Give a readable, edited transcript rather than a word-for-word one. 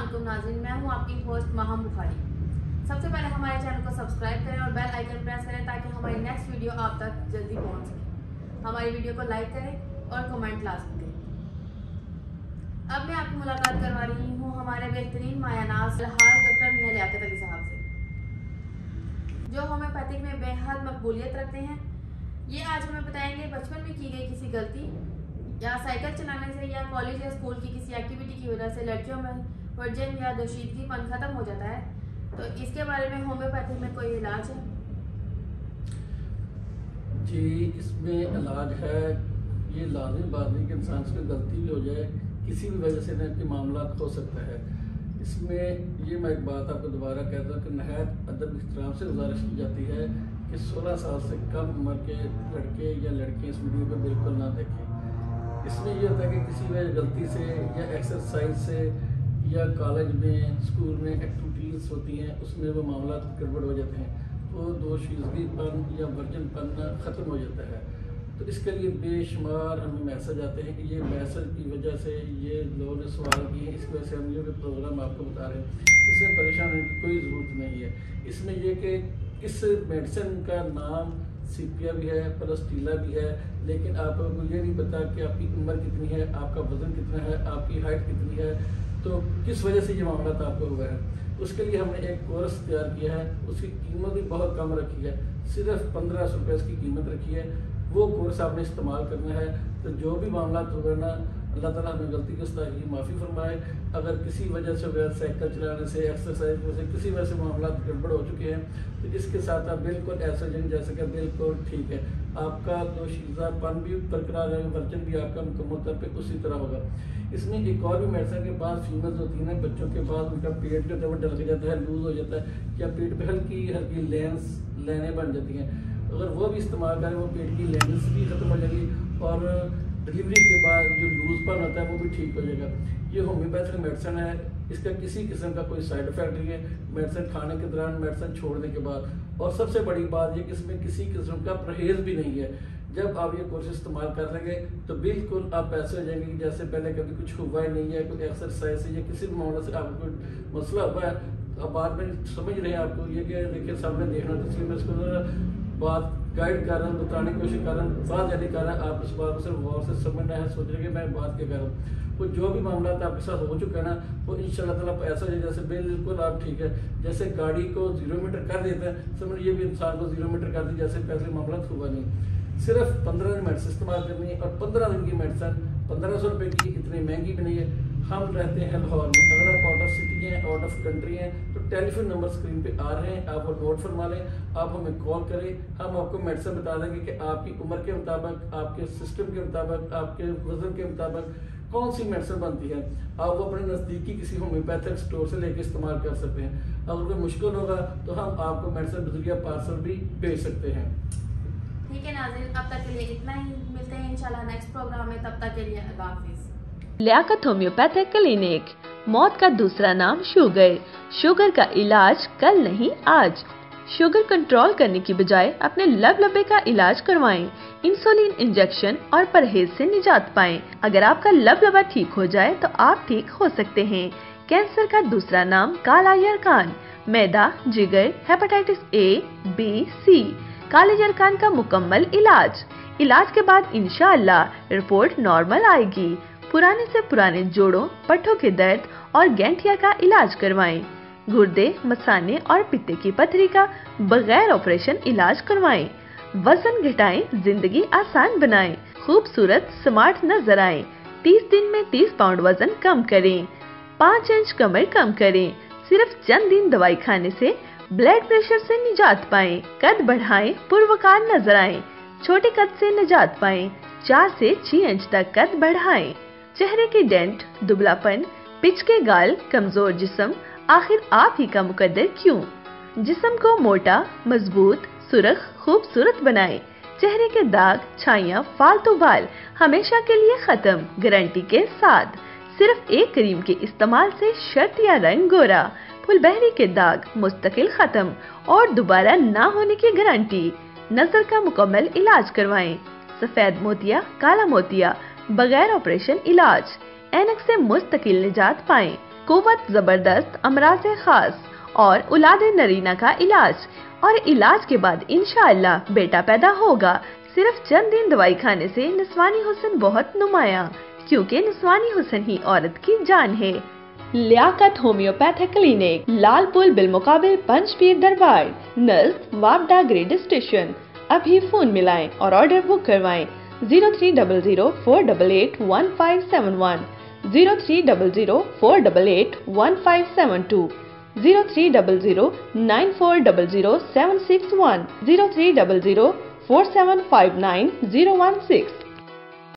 अस्सलाम नाज़रीन, मैं हूं आपकी होस्ट माहम बुखारी। सबसे पहले हमारे चैनल को सब्सक्राइब करें और बेल आइकन प्रेस करें ताकि हमारी नेक्स्ट वीडियो आप तक जल्दी पहुंच सके। हमारी वीडियो को लाइक करें और कमेंट लाजमी करें। अब मैं आपकी मुलाकात करवा रही हूं हमारे बेहतरीन मायानाज़ डॉक्टर मियां लियाकत अली साहब से, जो होम्योपैथिक में बेहद मकबूलियत रखते हैं। ये आज हमें बताएंगे बचपन में की गई किसी गलती या साइकिल चलाने से या कॉलेज या स्कूल की किसी एक्टिविटी की वजह से लड़कियों में वर्जन या दोशीदगीपन खत्म हो जाता है, तो इसके बारे में होम्योपैथी में कोई इलाज है? जी, इसमें इलाज है। ये लाजिम बात नहीं कि इंसान से गलती भी हो जाए, किसी भी वजह से ना मामला हो सकता है। इसमें ये मैं एक बात आपको दोबारा कहता हूँ कि नहायत अदब इख्तिराम से गुजारिश की जाती है कि 16 साल से कम उम्र के लड़के या लड़कियाँ इस वीडियो को बिल्कुल ना देखें। इसमें यह होता है कि किसी वजह गलती से या एक्सरसाइज से या कॉलेज में स्कूल में एक्टिविटीज़ होती हैं, उसमें वो मामला गड़बड़ हो जाते हैं, तो दोशीदगीपन या वर्जनपन ख़त्म हो जाता है। तो इसके लिए बेशुमार हमें मैसेज आते हैं कि ये मैसेज की वजह से ये लोगों ने सवाल किए हैं, इस वजह से हम ये प्रोग्राम आपको बता रहे हैं। इसमें परेशान होने की कोई ज़रूरत नहीं है। इसमें यह कि इस मेडिसिन का नाम सीपिया भी है, प्लस्टीला भी है, लेकिन आपको ये नहीं पता कि आपकी उम्र कितनी है, आपका वजन कितना है, आपकी हाइट कितनी है, तो किस वजह से ये मामला आपको हुआ है। उसके लिए हमने एक कोर्स तैयार किया है, उसकी कीमत भी बहुत कम रखी है, सिर्फ 1500 रुपये इसकी कीमत रखी है। वो कोर्स आपने इस्तेमाल करना है, तो जो भी मामला होगा ना, अल्लाह ताला हमें गलती की उस्ताही माफ़ी फरमाए। अगर किसी वजह से वगैरह साइकिल चलाने से, एक्सरसाइज से, किसी वजह से मामला गड़बड़ हो चुके हैं, तो इसके साथ आप बिल्कुल ऐसा जैसे कि बिल्कुल ठीक है, आपका दोशीदापन भी बरकरार है, वर्जन भी आपका मुकम्मल तौर पर उसी तरह होगा। इसमें एक और भी मेडिसिन के बाद फीमेल्स होती है ना, बच्चों के बाद उनका पेट जो है डल जाता है, लूज हो जाता है, या पेट पे हल्की हल्की लेने बन जाती हैं। अगर वो भी इस्तेमाल करें, वो पेट की लेंस भी ख़त्म हो जाएगी और डिलीवरी के बाद जो लूजपन होता है वो भी ठीक हो जाएगा। ये होम्योपैथिक मेडिसिन है, इसका किसी किस्म का कोई साइड इफेक्ट नहीं है मेडिसिन खाने के दौरान, मेडिसिन छोड़ने के बाद। और सबसे बड़ी बात ये कि इसमें किसी किस्म का परहेज भी नहीं है। जब आप ये कोर्स इस्तेमाल कर लेंगे तो बिल्कुल आप ऐसे हो जाएंगे कि जैसे पहले कभी कुछ हुआ ही नहीं है, कोई एक्सरसाइज से या किसी भी मामले से आपको कोई मसला हुआ है, तो आप बाद में समझ रहे हैं। आपको ये कि देखिए सामने देखना, तो इसलिए मैं इसको बात गाइड कर रहा हूँ, बताने की कोशिश कर रहा हूँ, बात नहीं कर रहा है। आप इस बात को सिर्फ गौर से समझना है, सोच रहे कि मैं बात क्या कर रहा हूँ। वो जो भी मामला आपके साथ हो चुका है ना, वो इंशाल्लाह ताला ऐसा है जैसे बिल्कुल आप ठीक है। जैसे गाड़ी को 0 मीटर कर देता है, समझ ये भी इंसान को 0 मीटर कर दी, जैसे पहले मामला हुआ नहीं। सिर्फ 15 दिन मेडिसिन इस्तेमाल करनी है, और 15 दिन की मेडिसिन 1500 रुपये की, इतनी महंगी भी नहीं है। हम रहते हैं लाहौर में, अगर आप आउट ऑफ सिटी हैं, आउट ऑफ कंट्री हैं, तो टेलीफोन नंबर स्क्रीन पे आ रहे हैं, आप वो नोट फरमा लें, आप हमें कॉल करें, हम आपको मेडिसिन बता देंगे कि आपकी उम्र के मुताबिक, आपके सिस्टम के मुताबिक, आपके वजन के मुताबिक कौन सी मेडिसिन बनती है। आप वो अपने नज़दीकी किसी होम्योपैथिक स्टोर से लेकर इस्तेमाल कर सकते हैं। अगर कोई मुश्किल होगा तो हम आपको मेडिसिन बजरिया पार्सल भी भेज सकते हैं। ठीक है नाज़रीन, अब तक के लिए इतना ही। मिलते हैं इंशाल्लाह नेक्स्ट प्रोग्राम में, तब तक के लिए अल्लाह हाफिज़। लियाकत होम्योपैथिक क्लिनिक, मौत का दूसरा नाम शुगर। शुगर का इलाज कल नहीं आज। शुगर कंट्रोल करने की बजाय अपने लबलबे का इलाज करवाएं। इंसुलिन इंजेक्शन और परहेज से निजात पाएं। अगर आपका लबलबा ठीक हो जाए तो आप ठीक हो सकते हैं। कैंसर का दूसरा नाम काला यरकान, मैदा, जिगर, हेपेटाइटिस ए, बी, सी। काले यरकान का मुकम्मल इलाज के बाद इंशाअल्लाह रिपोर्ट नॉर्मल आएगी। पुराने से पुराने जोड़ों, पट्टों के दर्द और गैंठिया का इलाज करवाएं। गुर्दे, मसाने और पित्ते की पथरी का बगैर ऑपरेशन इलाज करवाएं। वजन घटाएं, जिंदगी आसान बनाएं, खूबसूरत स्मार्ट नजर आएं। 30 दिन में 30 पाउंड वजन कम करें, 5 इंच कमर कम करें। सिर्फ चंद दिन दवाई खाने से ब्लड प्रेशर से निजात पाएं। कद बढ़ाएं, पूर्वकार नजर आएं। छोटे कद से निजात पाएं, 4 से 6 इंच तक कद बढ़ाएं। चेहरे की डेंट, दुबलापन, पिच के गाल, कमजोर जिस्म, आखिर आप ही का मुकद्दर क्यों? जिस्म को मोटा, मजबूत, सुरख, खूबसूरत बनाएं। चेहरे के दाग, छाइयाँ, फालतू बाल हमेशा के लिए खत्म, गारंटी के साथ। सिर्फ एक क्रीम के इस्तेमाल से शर्ट या रंग गोरा, फुलबहरी के दाग मुस्तकिल खत्म और दोबारा ना होने की गारंटी। नजर का मुकम्मल इलाज करवाएं। सफेद मोतिया, काला मोतिया, बगैर ऑपरेशन इलाज। ऐनक से मुस्तकिल निजात पाएं। कुव्वत जबरदस्त अमराज खास और औलाद नरीना का इलाज। और इलाज के बाद इंशाअल्लाह बेटा पैदा होगा। सिर्फ चंद दिन दवाई खाने से निस्वानी हुस्न बहुत नुमाया, क्योंकि निस्वानी हुस्न ही औरत की जान है। लियाकत होम्योपैथिक क्लिनिक, लाल पुल बिलमुकाबिल पंचपीर दरबार, नज़द वापडा ग्रेड स्टेशन। अभी फोन मिलाएं और ऑर्डर बुक करवाएं 0300-488-1571, 0300-488-1572, 0300-9400-761, 0300-4759-016।